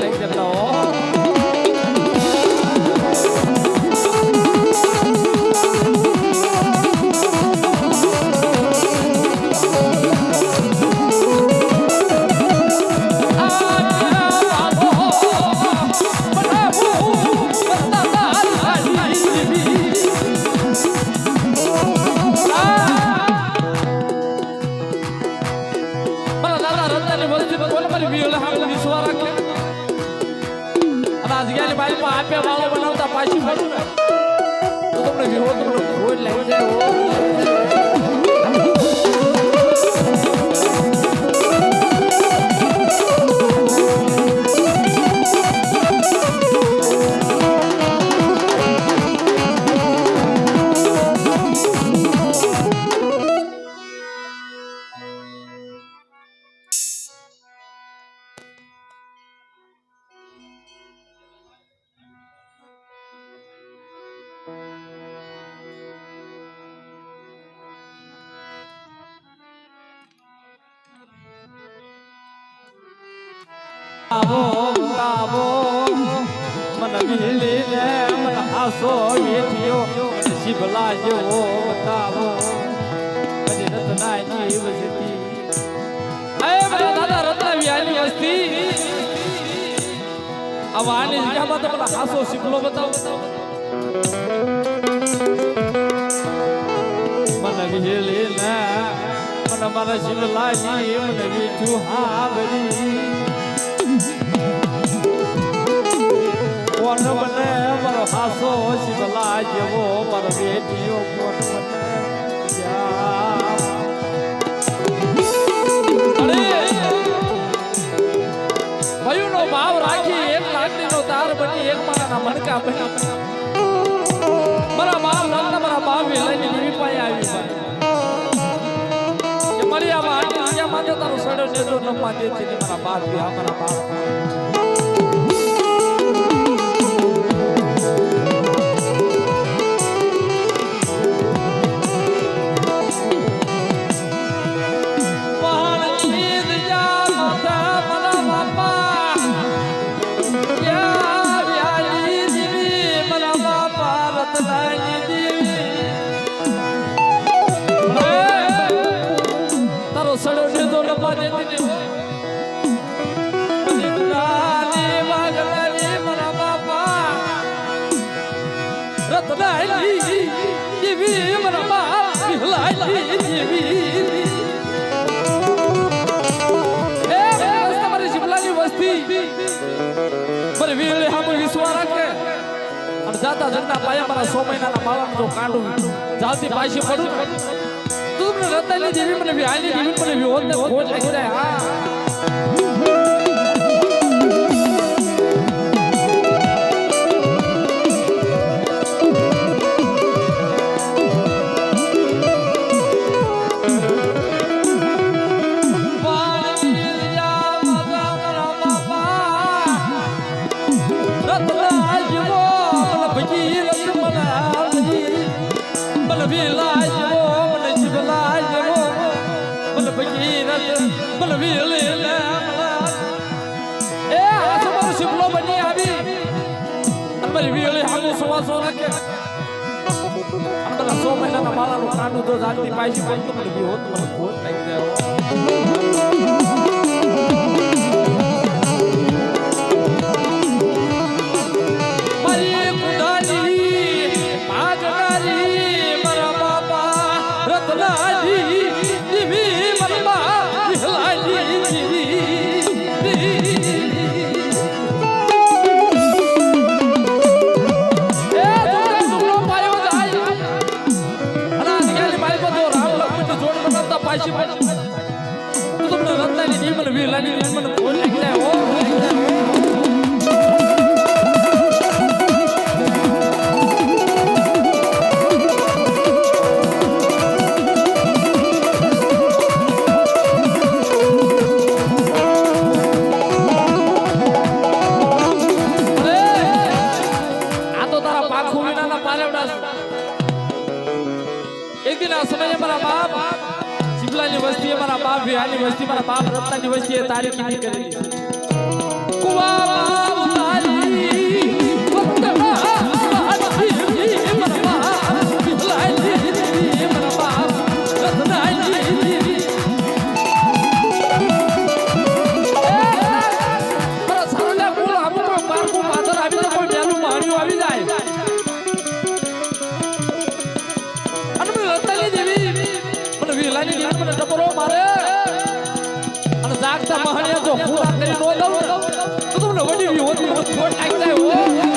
લઈ જતા હો આપે વાળો બનાવતા પાછી ફરું ને તો તમને વિરોધ રોજ લઈ જાય કાબો મન મિલી ને મન હાસો વેઠિયો શિબલા જેવો બતાવો મને રત્ના જીવ જતી અરે મારા દાદા રત્ના વિયાની વસ્તી આવાની જગ્યામાં તો મને હાસો શિબલો બતાવો મન મિલી ને મન મારા શિબલા જી મને વેઠું હાવરી કોણ બને મારો હાસો શિવલા જેવો મારો બેટીઓ કોણ બને ભયુનો ભાવ રાખી એક લાકડીનો તાર બની એક મારાના મણકા બની મારા બાપ રત્ન મારા બાપ લઈને દેવી પાસે આવી કે મારી આ આટલી માથે તારો સડો નેજો નમવા દે છે મારા બાપ મારા બાપ જાતા જગના પાયા મારા 100 મહિનાના બાળક જો કાંડું જાલતી પાછી પડું તું મને રત્નાની દેવી મને વિહાની દેવી મને વિહોત ને ખોજ લાગી જાય હા તો જાતી પાછી પણ તો મને હોત મને ખોટ લાગી જાય મારી કુડાની પાગડારી મારા બાપા રત્નાજી દીવી મારા વિહલાજી દીવી પાછી પણ તું તમને રત્નાની દેવી મને વિહલાની દેવી મને ખોટ લાગી જાય વસ્તી મારા બાપ વિહાની વસ્તી મારા બાપ રત્નાની વસ્તી તારીખ નહીં કરેલી જાગતા મહાણિયા જો પૂરા કરી નો દઉં તો તમને વડી હોતી ખોટ લાગી જાય હો